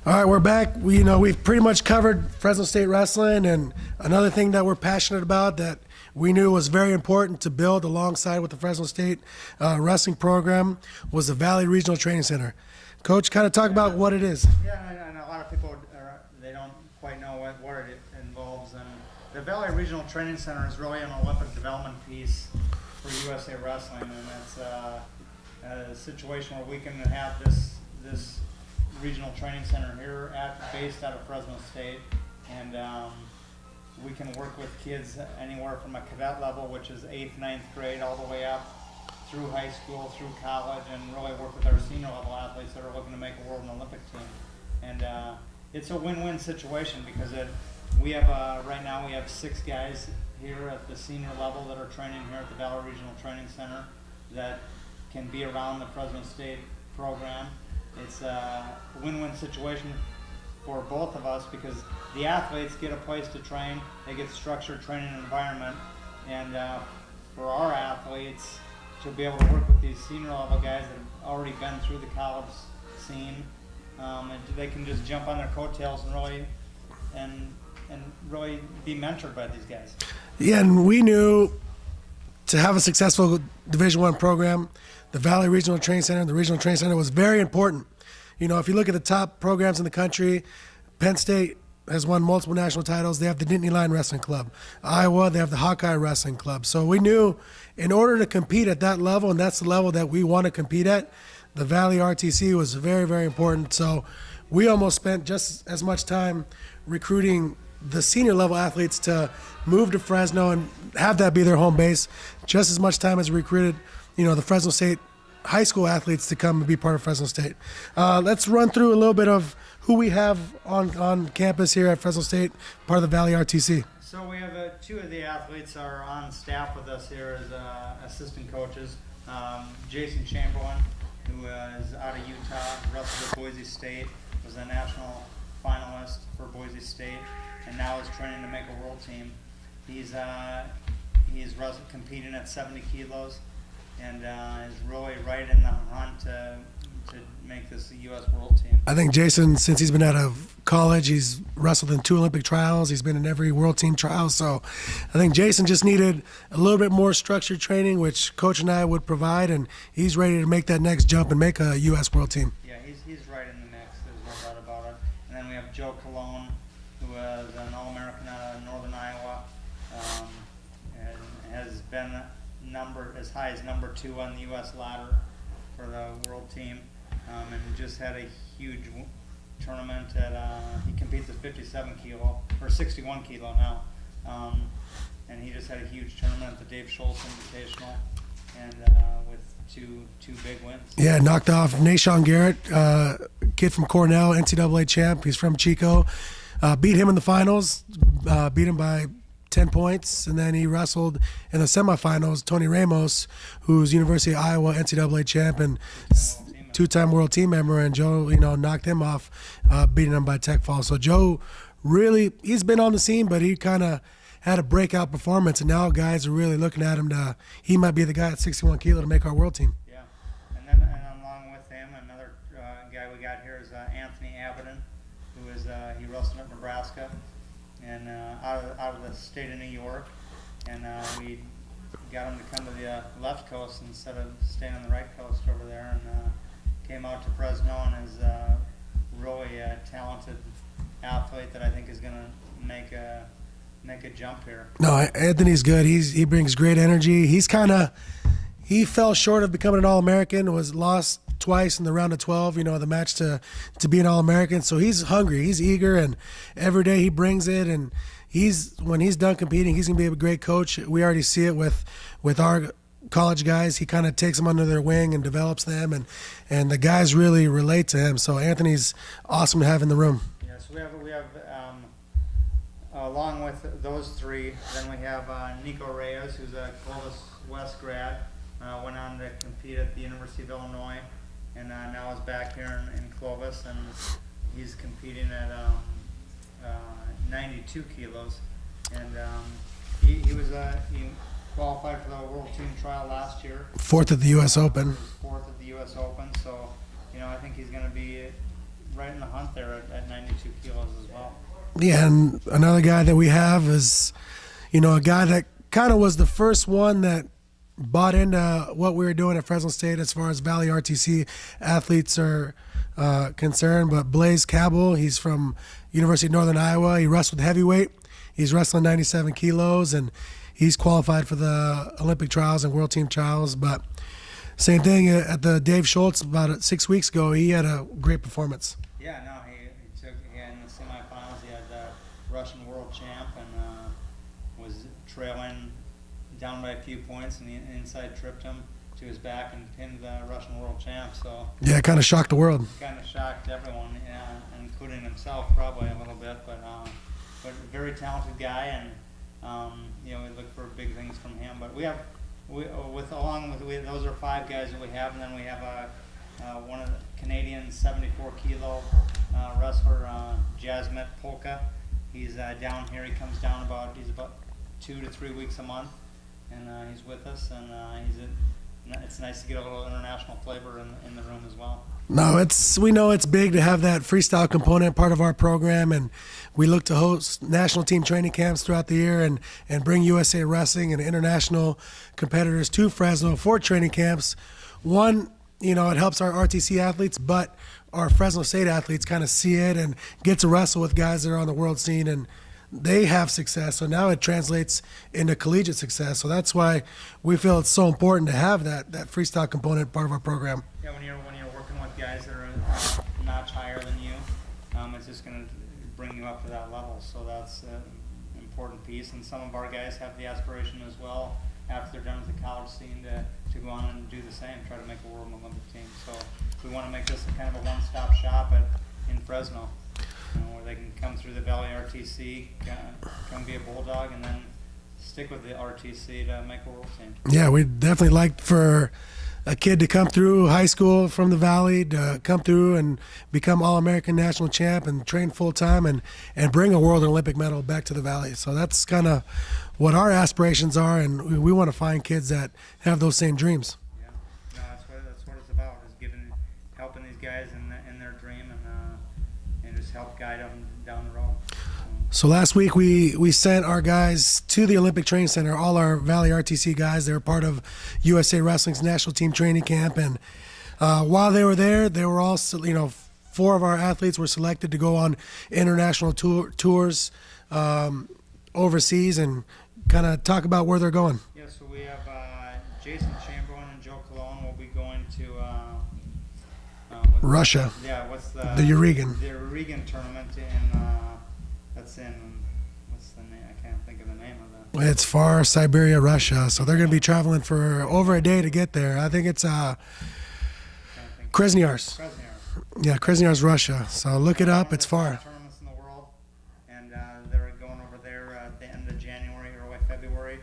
All right, we're back. We've pretty much covered Fresno State wrestling, and another thing that we're passionate about that we knew was very important to build alongside with the Fresno State wrestling program was the Valley Regional Training Center. Coach, kind of talk about what it is. Yeah, and a lot of people, they don't quite know what it involves. And the Valley Regional Training Center is really an Olympic development piece for USA Wrestling, and it's a situation where we can have this regional training center here based out of Fresno State, and we can work with kids anywhere from a cadet level, which is 8th, 9th grade, all the way up through high school, through college, and really work with our senior level athletes that are looking to make a world and Olympic team. And it's a win-win situation because we have right now we have 6 guys here at the senior level that are training here at the Valley Regional Training Center that can be around the Fresno State program. It's a win-win situation for both of us because the athletes get a place to train, they get structured training environment, and for our athletes to be able to work with these senior level guys that have already been through the college scene, and they can just jump on their coattails and really be mentored by these guys. Yeah, and we knew to have a successful Division I program, the Valley Regional Training Center and the Regional Training Center was very important. If you look at the top programs in the country, Penn State has won multiple national titles. They have the Nittany Lion Wrestling Club. Iowa, they have the Hawkeye Wrestling Club. So we knew in order to compete at that level, and that's the level that we want to compete at, the Valley RTC was very, very important. So we almost spent just as much time recruiting the senior level athletes to move to Fresno and have that be their home base, just as much time as we recruited, the Fresno State high school athletes to come and be part of Fresno State. Let's run through a little bit of who we have on campus here at Fresno State, part of the Valley RTC. So we have 2 of the athletes are on staff with us here as assistant coaches. Jason Chamberlain, who is out of Utah, wrestled at Boise State, was a national finalist for Boise State, and now is training to make a world team. He's competing at 70 kilos. And is really right in the hunt to make this a U.S. World Team. I think Jason, since he's been out of college, he's wrestled in 2 Olympic trials. He's been in every World Team trial. So I think Jason just needed a little bit more structured training, which Coach and I would provide, and he's ready to make that next jump and make a U.S. World Team. Yeah, he's right in the mix. There's no doubt about it. And then we have Joe Colon, who is an All-American out of Northern Iowa, and has been as high as number 2 on the U.S. ladder for the world team, and just had a huge tournament he competes at 57 kilo, or 61 kilo now, and he just had a huge tournament at the Dave Schultz Invitational, and with two big wins. Yeah, knocked off Nashon Garrett, kid from Cornell, NCAA champ. He's from Chico. Beat him in the finals, beat him by 10 points, and then he wrestled in the semifinals Tony Ramos, who's University of Iowa NCAA champ and 2-time world team member, and Joe, knocked him off, beating him by tech fall. So Joe really, he's been on the scene, but he kind of had a breakout performance, and now guys are really looking at him he might be the guy at 61 kilo to make our world team. Yeah, and along with him, another guy we got here is Anthony Avedon, who is he wrestled at Nebraska and out of the state of New York, and we got him to come to the left coast instead of staying on the right coast over there, and came out to Fresno and is really a talented athlete that I think is going to make a jump here. No, Anthony's good. He brings great energy. He fell short of becoming an All-American, was lost twice in the round of 12, the match to be an All-American. So he's hungry, he's eager, and every day he brings it, and when he's done competing, he's going to be a great coach. We already see it with our college guys. He kind of takes them under their wing and develops them, and the guys really relate to him. So Anthony's awesome to have in the room. Yeah, so we have along with those 3, then we have Nico Reyes, who's a Clovis West grad, went on to compete at the University of Illinois, and now is back here in Clovis, and he's competing at 92 kilos, and he qualified for the World Team Trial last year. 4th at the U.S. Open. 4th at the U.S. Open, so I think he's going to be right in the hunt there at 92 kilos as well. Yeah, and another guy that we have is, a guy that kind of was the first one that bought into what we were doing at Fresno State as far as Valley RTC athletes are concerned. But Blaze Cabell, he's from University of Northern Iowa. He wrestled heavyweight. He's wrestling 97 kilos, and he's qualified for the Olympic trials and World Team trials. But same thing at the Dave Schultz about 6 weeks ago. He had a great performance. Yeah, no, he had in the semifinals. He had the Russian world champ and was trailing down by a few points, and the inside tripped him to his back and pinned the Russian world champ. So yeah, it kind of shocked the world. Kind of shocked everyone, including himself probably a little bit. But a very talented guy, and we look for big things from him. But those are 5 guys that we have, and then we have one of the Canadian 74 kilo wrestler, Jasmet Polka. He's down here. He comes down he's about 2 to 3 weeks a month, and he's with us, and it's nice to get a little international flavor in the room as well. No, we know it's big to have that freestyle component part of our program, and we look to host national team training camps throughout the year and bring USA Wrestling and international competitors to Fresno for training camps. One, it helps our RTC athletes, but our Fresno State athletes kind of see it and get to wrestle with guys that are on the world scene, and they have success. So now it translates into collegiate success. So that's why we feel it's so important to have that freestyle component part of our program. Yeah, when you're working with guys that are a notch higher than you, it's just going to bring you up to that level. So that's an important piece. And some of our guys have the aspiration as well, after they're done with the college scene, to go on and do the same, try to make a world Olympic team. So we want to make this a kind of a one-stop shop in Fresno, where they can come through the Valley RTC, come be a Bulldog, and then stick with the RTC to make a world team. Yeah, we'd definitely like for a kid to come through high school from the Valley, to come through and become All-American national champ and train full-time and bring a world and Olympic medal back to the Valley. So that's kind of what our aspirations are, and we want to find kids that have those same dreams. Yeah, no, that's what it's about, is helping these guys in their dream, and just help guide them down the road. So last week we sent our guys to the Olympic Training Center, all our Valley RTC guys. They were part of USA Wrestling's national team training camp, and while they were there, they were also, 4 of our athletes were selected to go on international tours overseas and kind of talk about where they're going. Yeah, so we have Jason Chamberlain and Joe Cologne will be going to Russia. Yeah, what's the Urigan. The Urigan tournament what's the name? I can't think of the name of that. It's far Siberia, Russia. So they're going to be traveling for over a day to get there. I think it's Krasnoyarsk. Yeah, Krasnoyarsk, Russia. So look it up. It's far. Tournaments in the world, and they're going over there at the end of January, early February,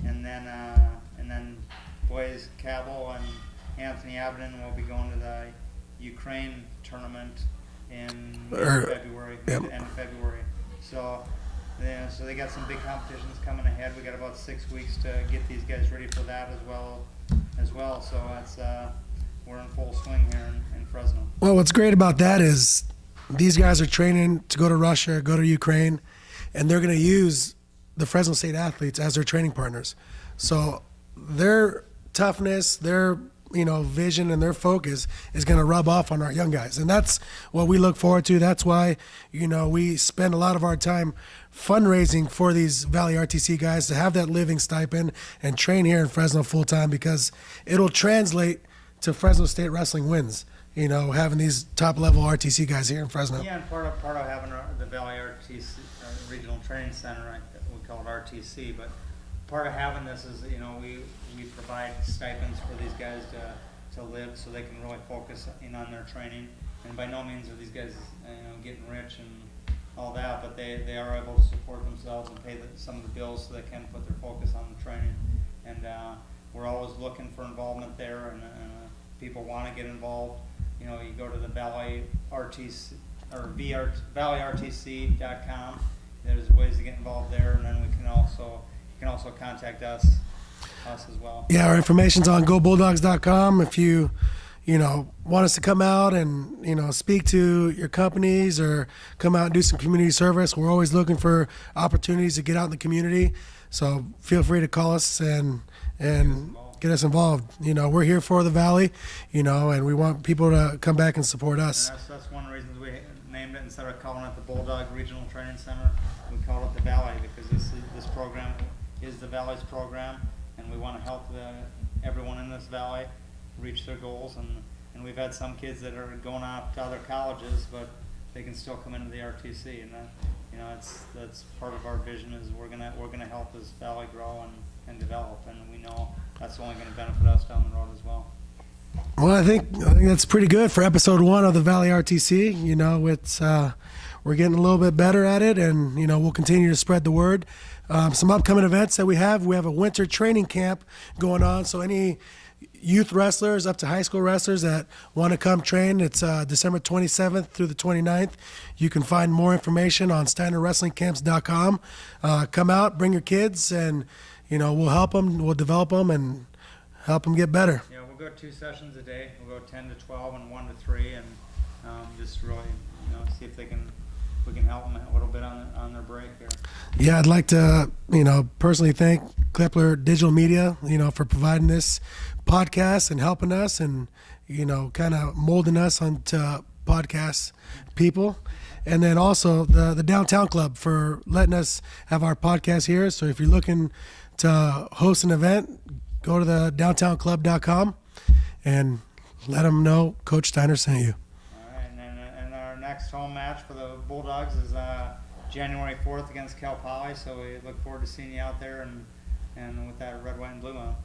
and then Blaze Cabell and Anthony Abden will be going to the Ukraine tournament in February, yep. End of February. So they got some big competitions coming ahead. We got about 6 weeks to get these guys ready for that as well. So we're in full swing here in Fresno. Well, what's great about that is these guys are training to go to Russia, go to Ukraine, and they're going to use the Fresno State athletes as their training partners. So their toughness, their vision and their focus is going to rub off on our young guys. And that's what we look forward to. That's why, we spend a lot of our time fundraising for these Valley RTC guys to have that living stipend and train here in Fresno full time, because it'll translate to Fresno State wrestling wins, having these top level RTC guys here in Fresno. Yeah, and part of having the Valley RTC Regional Training Center, we call it RTC, but part of having this is, we provide stipends for these guys to live, so they can really focus in on their training. And by no means are these guys, getting rich and all that, but they are able to support themselves and pay some of the bills, so they can put their focus on the training. And we're always looking for involvement there, and people want to get involved. You go to the Valley RTC or ValleyRTC.com. There's ways to get involved there, and then you can also contact us as well. Yeah, our information's on GoBulldogs.com. If you want us to come out and, speak to your companies or come out and do some community service, we're always looking for opportunities to get out in the community. So feel free to call us and get us involved. We're here for the Valley, and we want people to come back and support us. And that's one of the reasons we named it, instead of calling it the Bulldog Regional Training Center, we call it the Valley, because this program is the Valley's program, and we want to help everyone in this Valley reach their goals. And we've had some kids that are going off to other colleges, but they can still come into the RTC, and that's part of our vision, is we're gonna help this Valley grow and develop, and we know that's only going to benefit us down the road as well. Well, I think that's pretty good for episode 1 of the Valley RTC. It's we're getting a little bit better at it, and we'll continue to spread the word. Some upcoming events that we have a winter training camp going on. So any youth wrestlers up to high school wrestlers that want to come train, it's December 27th through the 29th. You can find more information on SteinerWrestlingCamps.com. Come out, bring your kids, and we'll help them, we'll develop them, and help them get better. Yeah, we'll go 2 sessions a day. We'll go 10 to 12 and 1 to 3, and just really, see if we can help them a little bit on their break here. Yeah, I'd like to, personally thank Klippler Digital Media, for providing this podcast and helping us, and kind of molding us onto podcast people. And then also the Downtown Club for letting us have our podcast here. So if you're looking to host an event, go to the downtownclub.com and let them know Coach Steiner sent you. All right, and our next home match for the Bulldogs is January 4th against Cal Poly. So we look forward to seeing you out there and with that red, white, and blue on.